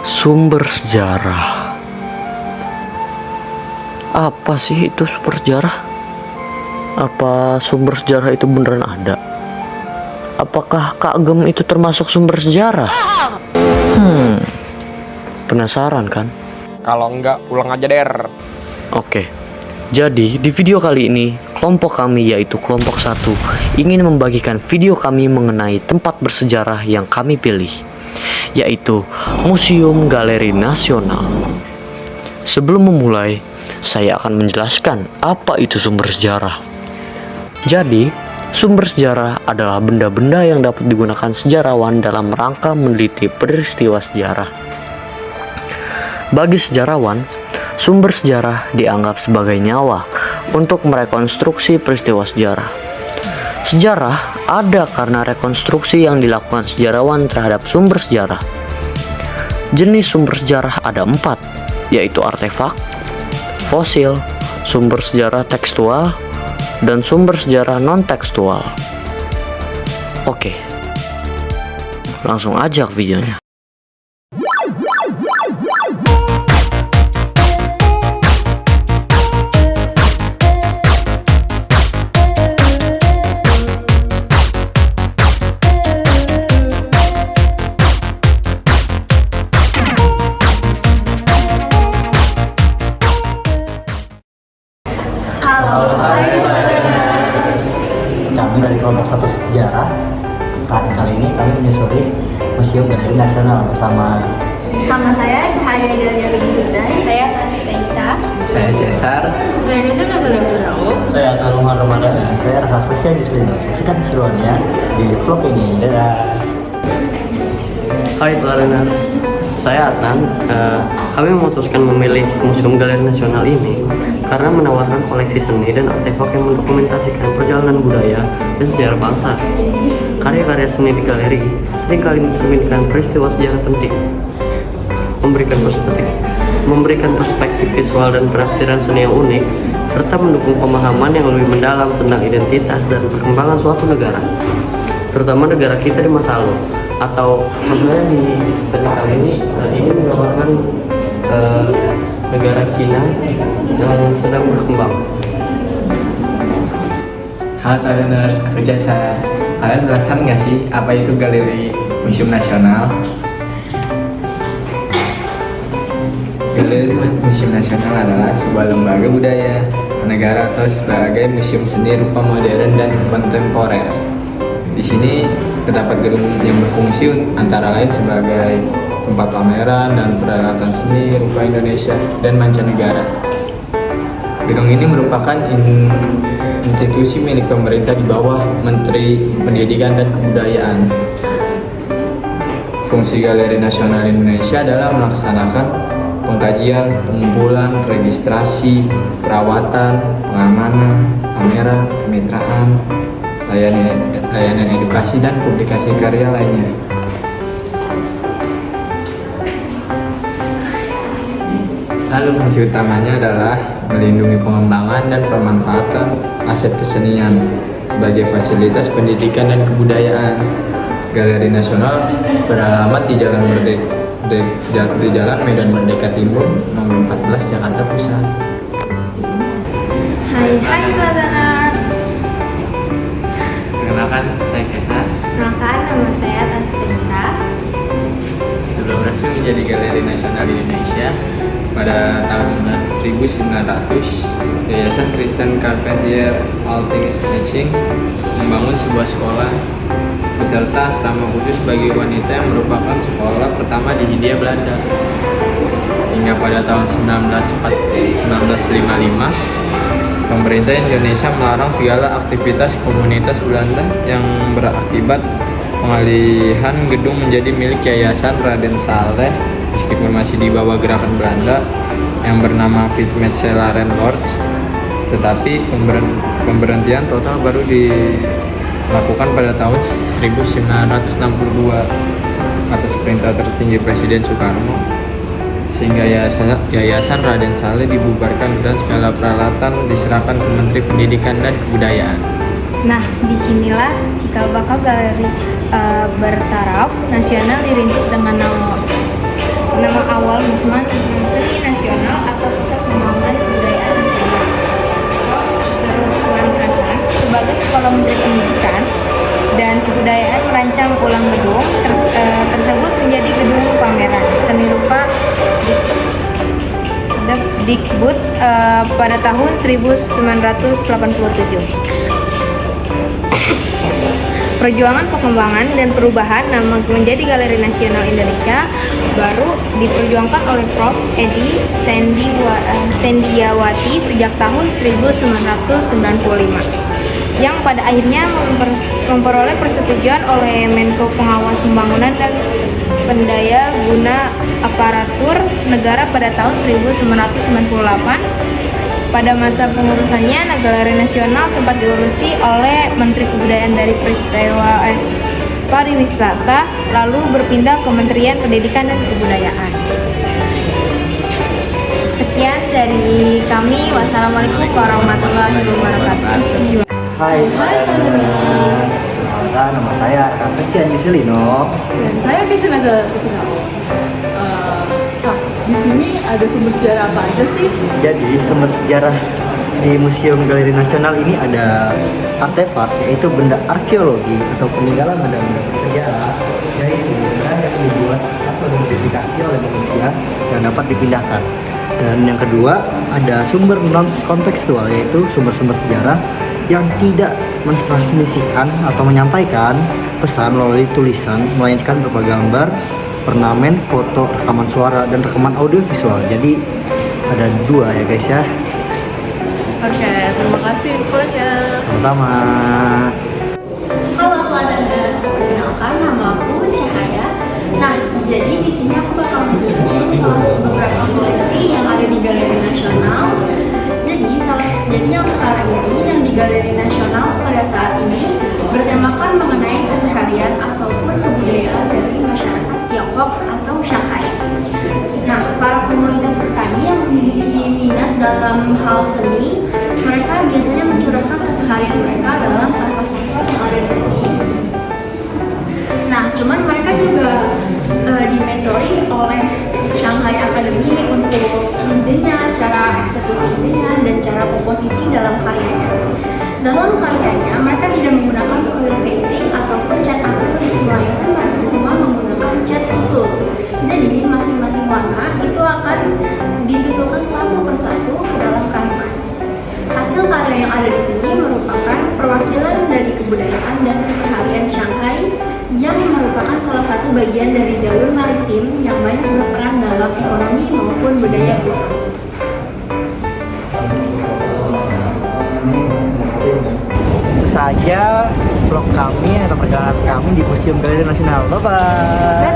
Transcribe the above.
Sumber sejarah. Apa sih itu sumber sejarah? Apa sumber sejarah itu beneran ada? Apakah Kak Gem itu termasuk sumber sejarah? Penasaran kan? Kalau enggak, pulang aja der. Oke. Jadi di video kali ini kelompok kami yaitu kelompok 1 ingin membagikan video kami mengenai tempat bersejarah yang kami pilih, yaitu Museum Galeri Nasional. Sebelum memulai, saya akan menjelaskan apa itu sumber sejarah. Jadi, sumber sejarah adalah benda-benda yang dapat digunakan sejarawan dalam rangka meneliti peristiwa sejarah. Bagi sejarawan, sumber sejarah dianggap sebagai nyawa untuk merekonstruksi peristiwa sejarah. Sejarah ada karena rekonstruksi yang dilakukan sejarawan terhadap sumber sejarah. Jenis sumber sejarah ada 4, yaitu artefak, fosil, sumber sejarah tekstual, dan sumber sejarah non-tekstual. Oke, langsung aja ke videonya. Kami dari kelompok 1 sejarah. Kali ini kami menyusuri Museum Galeri Nasional bersama saya Cahaya Delia Rubinzai, saya Tasya Isa, Saya Cesar. saya Nisha Nazara Burau. Saya Tanumar Ramadan. dan saya Rafa Frisya di Selino. Saksikan keseruannya di vlog ini. Dadah. Hai Twareners, saya Adnan. Kami memutuskan memilih Museum Galeri Nasional ini karena menawarkan koleksi seni dan artefak yang mendokumentasikan perjalanan budaya dan sejarah bangsa. Karya-karya seni di galeri seringkali mencerminkan peristiwa sejarah penting, memberikan perspektif visual dan penafsiran seni yang unik, serta mendukung pemahaman yang lebih mendalam tentang identitas dan perkembangan suatu negara, terutama negara kita di masa lalu. Atau sebenarnya di seni kali ini menggambarkan negara Cina yang sedang berkembang. Halo Twareners, aku Cesar. Kalian penasaran nggak sih apa itu Galeri Museum Nasional? Galeri Museum Nasional adalah sebuah lembaga budaya negara atau sebagai museum seni rupa modern dan kontemporer. Di sini terdapat gedung yang berfungsi antara lain sebagai tempat pameran dan peralatan seni rupa Indonesia dan mancanegara. Gedung ini merupakan institusi milik pemerintah di bawah Menteri Pendidikan dan Kebudayaan. Fungsi Galeri Nasional Indonesia adalah melaksanakan pengkajian, pengumpulan, registrasi, perawatan, pengamanan, pameran, kemitraan, layanan edukasi, dan publikasi karya lainnya. Lalu fungsi utamanya adalah melindungi pengembangan dan pemanfaatan aset kesenian sebagai fasilitas pendidikan dan kebudayaan. Galeri Nasional beralamat di Jalan Medan Merdeka Timur, nomor 14, Jakarta Pusat. Hai Twareners. Perkenalkan, saya Cesar. Perkenalkan, nama saya Tasya Isa. Sebelum resmi menjadi Galeri Nasional Indonesia, pada tahun 1900, Yayasan Kristen Carpentier Althings Teaching membangun sebuah sekolah beserta asrama khusus bagi wanita yang merupakan sekolah pertama di Hindia Belanda. Hingga pada tahun 1955, pemerintah Indonesia melarang segala aktivitas komunitas Belanda yang berakibat pengalihan gedung menjadi milik Yayasan Raden Saleh. Meskipun masih di bawah gerakan Belanda yang bernama Witmetselaren Lodge, tetapi pemberhentian total baru dilakukan pada tahun 1962 atas perintah tertinggi Presiden Soekarno, sehingga Yayasan Raden Saleh dibubarkan dan segala peralatan diserahkan ke Menteri Pendidikan dan Kebudayaan. Nah, disinilah cikal bakal galeri bertaraf nasional dirintis dengan nama Kemendikbud pada tahun 1987. Perjuangan pengembangan dan perubahan nama menjadi Galeri Nasional Indonesia baru diperjuangkan oleh Prof. Edi Sendiawati sejak tahun 1995, yang pada akhirnya memperoleh persetujuan oleh Menko Pengawas Pembangunan dan Pendaya Guna Aparatur Negara pada tahun 1998. Pada masa pengurusannya, Galeri Nasional sempat diurusi oleh Menteri Kebudayaan dari peristiwa pariwisata, lalu berpindah ke Kementerian Pendidikan dan Kebudayaan. Sekian dari kami. Wassalamualaikum warahmatullahi wabarakatuh. Hai, perkenalkan nama saya Christian Giselino. Dan saya Vision Azhar Putra. Di sini ada sumber sejarah apa aja sih? Jadi sumber sejarah di Museum Galeri Nasional ini ada artefak, yaitu benda arkeologi atau peninggalan benda-benda sejarah, yaitu benda yang dibuat atau dimodifikasi oleh manusia yang dapat dipindahkan. Dan yang kedua ada sumber non kontekstual, yaitu sumber-sumber sejarah yang tidak mentransmisikan atau menyampaikan pesan melalui tulisan, melainkan berupa gambar, ornamen, foto, rekaman suara, dan rekaman audio visual. Jadi ada dua ya guys ya. Oke, terima kasih infonya. Sama-sama. Halo Teladana, perkenalkan nama aku Cahaya. Nah, jadi di sini aku bakal menjelaskan beberapa koleksi yang ada di Galeri Nasional. Jadi yang sekarang ini yang di Galeri Nasional pada saat ini bertemakan mengenai keseharian ataupun kebudayaan dari masyarakat Tiongkok atau Shanghai. Nah, para komunitas petani yang memiliki minat dalam hal seni, mereka biasanya mencurahkan keseharian mereka dalam kanvas-kanvas yang ada di sini. Nah, cuman mereka juga dimentori oleh Shanghai Academy untuk idenya, cara eksekusi idenya, dan cara komposisi dalam karyanya. Dalam karyanya, mereka tidak menggunakan oil painting ataupun cat akrilik, melainkan mereka semua menggunakan cat tutul. Jadi, masing-masing warna itu akan ditutulkan satu persatu ke dalam kanvas. Hasil karya yang ada di sini merupakan perwakilan dari kebudayaan dan keseharian Shanghai yang merupakan salah satu bagian dari jalur maritim yang banyak berperan dalam ekonomi maupun budaya global. Itu saja vlog kami atau perjalanan kami di Museum Galeri Nasional. Bye-bye.